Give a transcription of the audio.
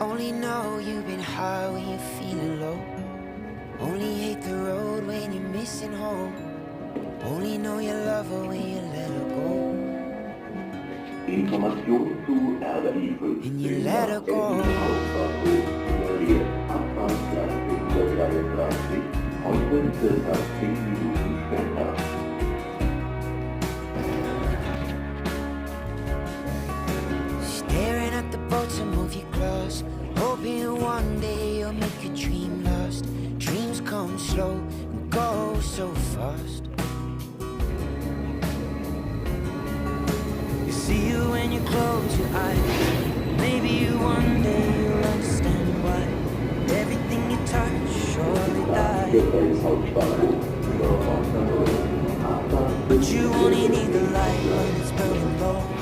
Only know you've been high when you're feeling low. Only hate the road when you're missing home. Only know you love her when you let her go. Information zu RDI 15 And you let her go. Abfahrtsleistung 133, heute circa 10 Minuten später. Staring at the bottom of your glass, hoping one day you'll make a dream last. Dreams come slow and go so fast. You see you when you close your eyes. Maybe you one day you'll understand why everything you touch surely dies. But you only need the light when it's burning low.